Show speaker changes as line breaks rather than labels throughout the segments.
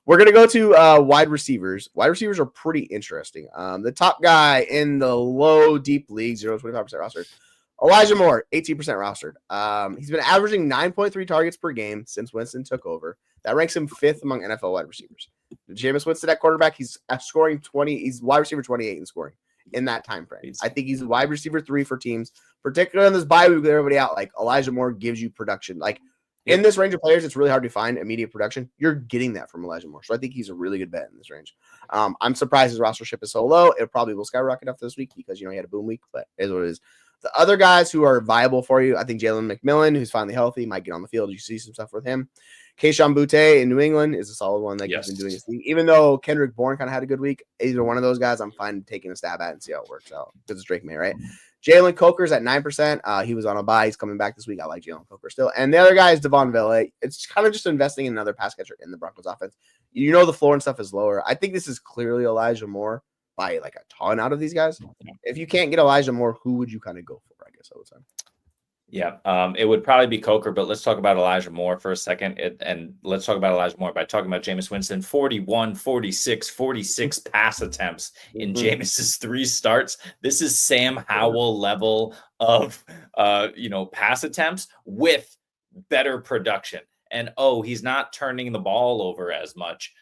We're going to go to wide receivers. Wide receivers are pretty interesting. The top guy in the low, deep league, 0 to 25% rostered, Elijah Moore, 18% rostered. He's been averaging 9.3 targets per game since Winston took over. That ranks him 5th among NFL wide receivers. Jameis Winston at quarterback, he's scoring 20. He's wide receiver 28 in scoring in that time frame. I think he's wide receiver 3 for teams, particularly on this bye week with everybody out. Like Elijah Moore gives you production. Like in this range of players, it's really hard to find immediate production. You're getting that from Elijah Moore. So I think he's a really good bet in this range. I'm surprised his rostership is so low. It probably will skyrocket after this week because, he had a boom week, but it is what it is. The other guys who are viable for you, I think Jalen McMillan, who's finally healthy, might get on the field. You see some stuff with him. Keyshawn Butte in New England is a solid one that he's been doing this week. Even though Kendrick Bourne kind of had a good week, either one of those guys I'm fine taking a stab at and see how it works out because it's Drake May, right? Jalen Coker's at 9%. He was on a bye. He's coming back this week. I like Jalen Coker still. And the other guy is Devon Villa. It's kind of just investing in another pass catcher in the Broncos offense. The floor and stuff is lower. I think this is clearly Elijah Moore by like a ton out of these guys. If you can't get Elijah Moore, who would you kind of go for, I guess I would say?
Yeah, it would probably be Coker, but let's talk about Elijah Moore for a second. And let's talk about Elijah Moore by talking about Jameis Winston. 41, 46, 46 pass attempts in Jameis's 3 starts. This is Sam Howell level of, pass attempts with better production. And, he's not turning the ball over as much.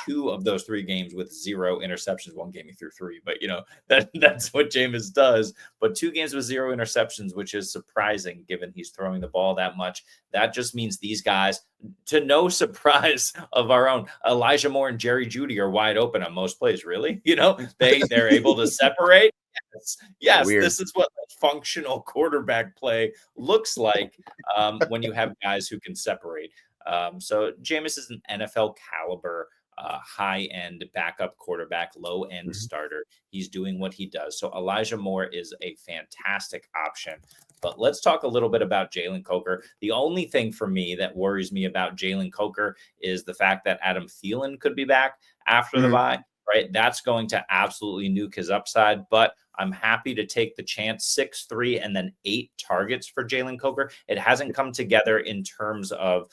2 of those 3 games with 0 interceptions. 1 game he threw 3, but that's what Jameis does. But 2 games with 0 interceptions, which is surprising given he's throwing the ball that much. That just means these guys, to no surprise of our own, Elijah Moore and Jerry Jeudy are wide open on most plays. Really, they're able to separate. Yes, this is what a functional quarterback play looks like when you have guys who can separate. So Jameis is an NFL caliber, high-end backup quarterback, low-end starter. He's doing what he does. So Elijah Moore is a fantastic option. But let's talk a little bit about Jalen Coker. The only thing for me that worries me about Jalen Coker is the fact that Adam Thielen could be back after the bye, right? That's going to absolutely nuke his upside, but I'm happy to take the chance. 6'3" and then 8 targets for Jalen Coker. It hasn't come together in terms of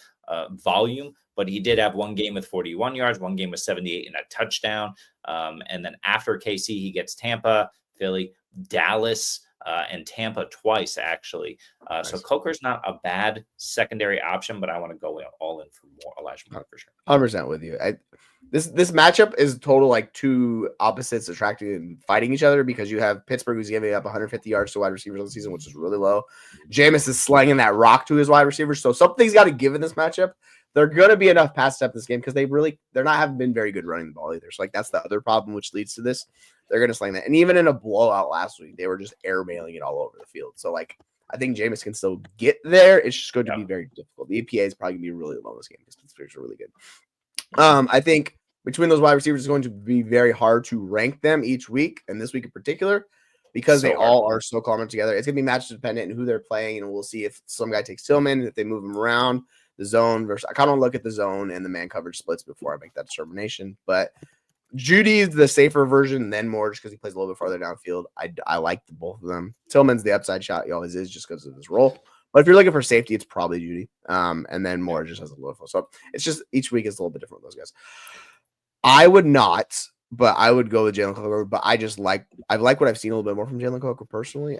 volume, but he did have 1 game with 41 yards, 1 game with 78 and a touchdown. And then after KC, he gets Tampa, Philly, Dallas, and Tampa twice, actually. Nice. So Coker's not a bad secondary option, but I want to go all in for more Elijah Moore for sure.
100% with you. This matchup is total like 2 opposites attracting and fighting each other because you have Pittsburgh who's giving up 150 yards to wide receivers on the season, which is really low. Jameis is slanging that rock to his wide receivers. So something's got to give in this matchup. They're going to be enough pass step this game because haven't been very good running the ball either. So like that's the other problem which leads to this. They're going to sling that. And even in a blowout last week, they were just airmailing it all over the field. So like I think Jameis can still get there. It's just going to be very difficult. The EPA is probably going to be really low in this game because Pittsburgh's are really good. I think between those wide receivers, it's going to be very hard to rank them each week, and this week in particular, because they all are so common together. It's going to be match dependent and who they're playing, and we'll see if some guy takes Tillman, if they move him around the zone versus. I kind of look at the zone and the man coverage splits before I make that determination. But Jeudy is the safer version than Moore just because he plays a little bit farther downfield. I like both of them. Tillman's the upside shot he always is just because of his role. But if you're looking for safety, it's probably Jeudy. And then Moore just has a little. So it's just each week is a little bit different with those guys. I would not, but I would go with Jalen Coker. But I like what I've seen a little bit more from Jalen Coker personally.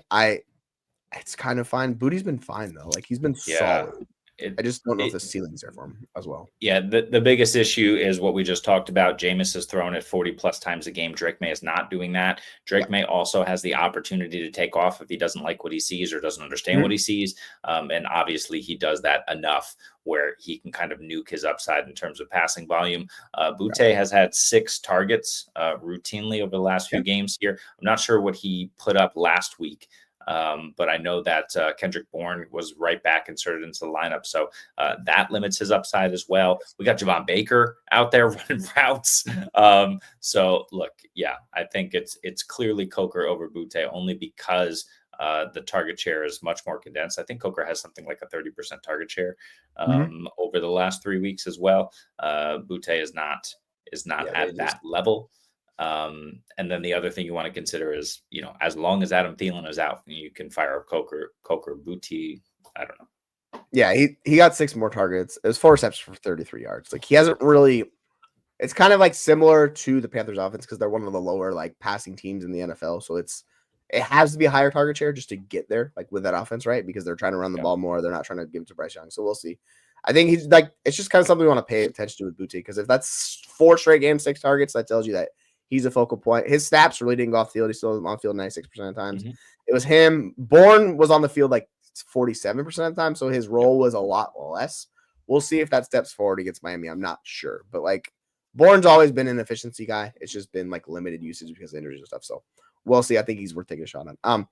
It's kind of fine. Booty's been fine though. Like he's been solid. I just don't know if the ceiling's there for him as well.
Yeah, the biggest issue is what we just talked about. Jameis has thrown it 40 plus times a game. Drake May is not doing that. Drake May also has the opportunity to take off if he doesn't like what he sees or doesn't understand what he sees. And obviously he does that enough where he can kind of nuke his upside in terms of passing volume. Butte has had 6 targets routinely over the last few games here. I'm not sure what he put up last week. But I know that Kendrick Bourne was right back inserted into the lineup. So that limits his upside as well. We got Javon Baker out there running routes. So look, yeah, I think it's clearly Coker over Butte only because the target share is much more condensed. I think Coker has something like a 30% target share over the last 3 weeks as well. Butte is not at that level. And then the other thing you want to consider is, as long as Adam Thielen is out, you can fire up Coker, Butte. I don't know.
Yeah, he got 6 more targets. It was 4 receptions for 33 yards. Like he hasn't really It's kind of like similar to the Panthers offense because they're one of the lower like passing teams in the NFL. So it has to be a higher target share just to get there, like with that offense, right? Because they're trying to run the ball more. They're not trying to give it to Bryce Young. So we'll see. I think he's like, it's just kind of something we want to pay attention to with Boutte because if that's 4 straight games, 6 targets, that tells you that he's a focal point. His snaps really didn't go off the field. He's still on field 96% of the times.
Mm-hmm.
It was him. Bourne was on the field like 47% of the time. So his role was a lot less. We'll see if that steps forward against Miami. I'm not sure. But like Bourne's always been an efficiency guy. It's just been like limited usage because of injuries and stuff. So we'll see. I think he's worth taking a shot on.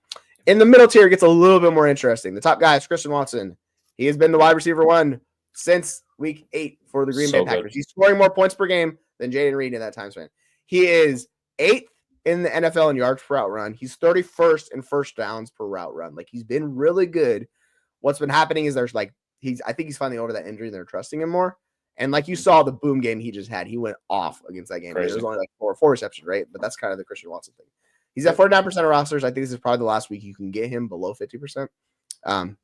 In the middle tier, it gets a little bit more interesting. The top guy is Christian Watson. He has been the wide receiver 1 since week 8 for the Green Bay Packers. Good. He's scoring more points per game than Jaden Reed in that time span. He is 8th in the NFL in yards per route run. He's 31st in first downs per route run. Like he's been really good. What's been happening is there's like I think he's finally over that injury and they're trusting him more. And like you saw the boom game he just had, he went off against that game. It was only like four receptions, right? But that's kind of the Christian Watson thing. He's at 49% of rosters. I think this is probably the last week you can get him below 50%.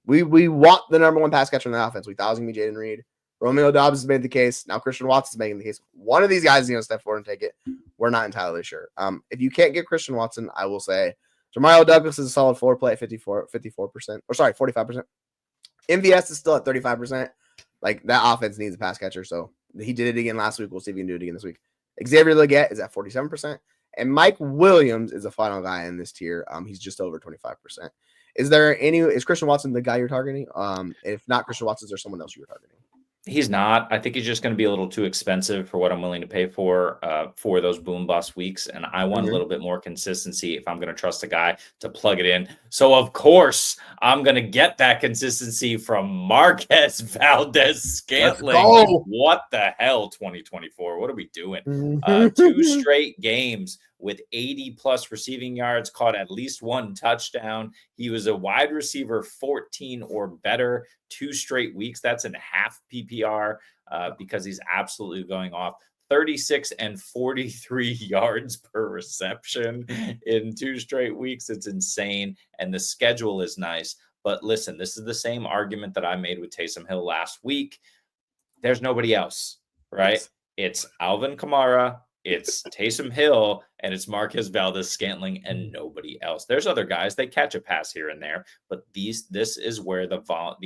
We want the number 1 pass catcher in the offense. We thought it was going to be Jaden Reed. Romeo Doubs has made the case. Now Christian Watson's making the case. One of these guys is going to step forward and take it. We're not entirely sure. If you can't get Christian Watson, I will say Jamario Douglas is a solid 4 play at 54%. Or sorry, 45%. MVS is still at 35%. Like that offense needs a pass catcher. So he did it again last week. We'll see if he can do it again this week. Xavier Legette is at 47%. And Mike Williams is the final guy in this tier. He's just over 25%. Is Christian Watson the guy you're targeting? If not Christian Watson, is there someone else you're targeting?
He's not. I think he's just going to be a little too expensive for what I'm willing to pay for those boom bust weeks. And I want a little bit more consistency if I'm going to trust a guy to plug it in. So, of course, I'm going to get that consistency from Marquez Valdes-Scantling. What the hell, 2024? What are we doing? 2 straight games with 80+ receiving yards, caught at least 1 touchdown. He was a wide receiver 14 or better 2 straight weeks. That's in half PPR because he's absolutely going off. 36 and 43 yards per reception in 2 straight weeks. It's insane. And the schedule is nice. But listen, this is the same argument that I made with Taysom Hill last week. There's nobody else, right? Yes. It's Alvin Kamara, it's Taysom Hill, and it's Marquez Valdes-Scantling, and nobody else. There's other guys, they catch a pass here and there, but this is where the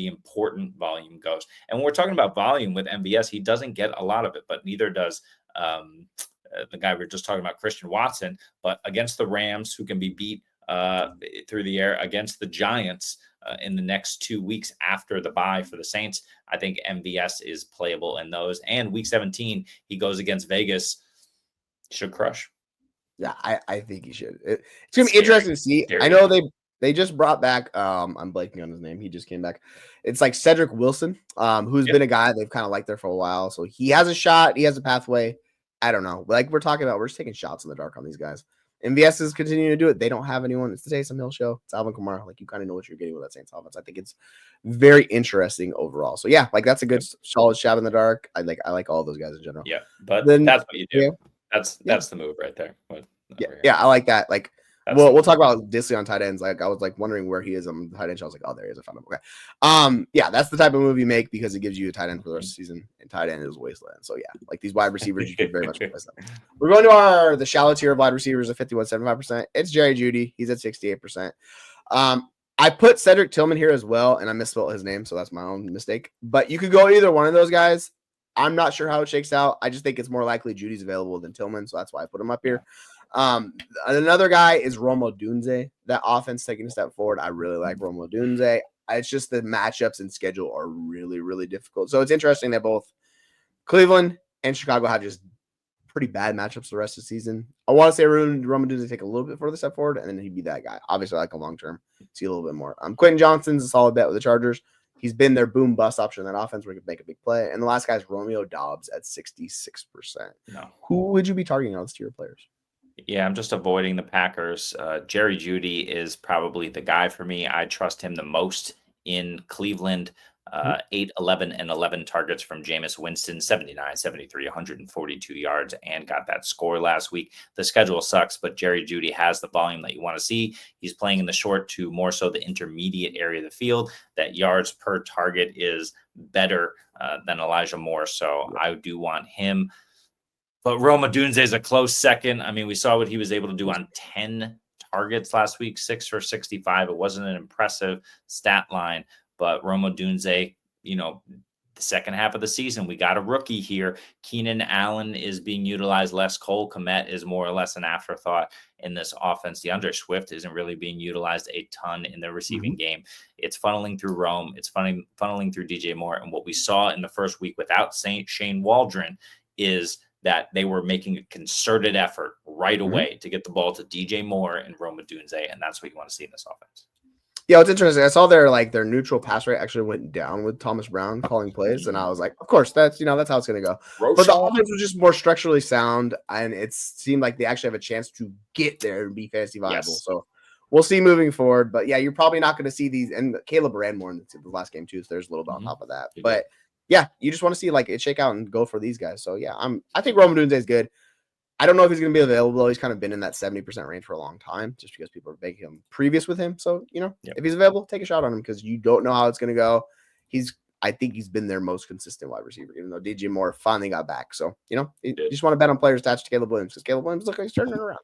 important volume goes. And when we're talking about volume with MVS, he doesn't get a lot of it, but neither does the guy we were just talking about, Christian Watson. But against the Rams, who can be beat through the air, against the Giants in the next 2 weeks after the bye for the Saints, I think MVS is playable in those. And week 17, he goes against Vegas. Should crush.
Yeah, I think he should. It's gonna be interesting to see. I know they just brought back I'm blanking on his name. He just came back. It's like Cedric Wilson, who's been a guy they've kind of liked there for a while. So he has a shot, he has a pathway. I don't know. Like we're talking about, we're just taking shots in the dark on these guys. MVS is continuing to do it. They don't have anyone. It's the Taysom Hill show. It's Alvin Kamara. Like you kind of know what you're getting with that Saints offense. I think it's very interesting overall. So yeah, like that's a good solid shot in the dark. I like all those guys in general.
Yeah, but then, that's what you do. Yeah. That's the move right there.
Yeah, I like that. Like, we'll talk about Disley on tight ends. Like, I was like wondering where he is on tight end. I was like, oh, there he is. I found him. Okay. Yeah, that's the type of move you make because it gives you a tight end for the rest of the season, and tight end is wasteland. So yeah, like these wide receivers, you can very much replace them. We're going to the shallow tier of wide receivers at 51.75%. It's Jerry Jeudy. He's at 68%. I put Cedric Tillman here as well, and I misspelled his name, so that's my own mistake. But you could go either one of those guys. I'm not sure how it shakes out. I just think it's more likely Judy's available than Tillman, so that's why I put him up here. Another guy is Romo Dunze. That offense taking a step forward. I really like Romo Dunze. It's just the matchups and schedule are really, really difficult. So it's interesting that both Cleveland and Chicago have just pretty bad matchups the rest of the season. I want to say Romo Dunze take a little bit further step forward, and then he'd be that guy. Obviously, I like him long term. See a little bit more. Quentin Johnston's a solid bet with the Chargers. He's been their boom bust option in that offense where he could make a big play. And the last guy is Romeo Doubs at 66%.
No.
Who would you be targeting on these tier players?
Yeah, I'm just avoiding the Packers. Jerry Jeudy is probably the guy for me. I trust him the most in Cleveland. 8, 11, and 11 targets from Jameis Winston, 79, 73, 142 yards, and got that score last week. The schedule sucks, but Jerry Jeudy has the volume that you want to see. He's playing in the short to more so the intermediate area of the field. That yards per target is better than Elijah Moore, so I do want him. But Roma Dunze is a close second. I mean, we saw what he was able to do on 10 targets last week, 6 for 65. It wasn't an impressive stat line, but Roma Dunze, the second half of the season, we got a rookie here. Keenan Allen is being utilized less. Cole Kmet is more or less an afterthought in this offense. DeAndre Swift isn't really being utilized a ton in the receiving game. It's funneling through Rome. It's funneling through DJ Moore. And what we saw in the first week without Shane Waldron is that they were making a concerted effort right away to get the ball to DJ Moore and Roma Dunze, and that's what you want to see in this offense.
Yeah, it's interesting. I saw their neutral pass rate actually went down with Thomas Brown calling plays, and I was like, of course, that's that's how it's going to go. But the offense was just more structurally sound, and it seemed like they actually have a chance to get there and be fantasy viable.
Yes.
So we'll see moving forward. But yeah, you're probably not going to see these. And Caleb ran more in the last game too, so there's a little bit on top of that. But yeah, you just want to see like it shake out and go for these guys. So yeah, I think Roma Dunze is good. I don't know if he's going to be available. He's kind of been in that 70% range for a long time just because people are making him previous with him. So, if he's available, take a shot on him because you don't know how it's going to go. I think he's been their most consistent wide receiver, even though DJ Moore finally got back. So, you just want to bet on players attached to Caleb Williams because Caleb Williams looks like he's turning it around.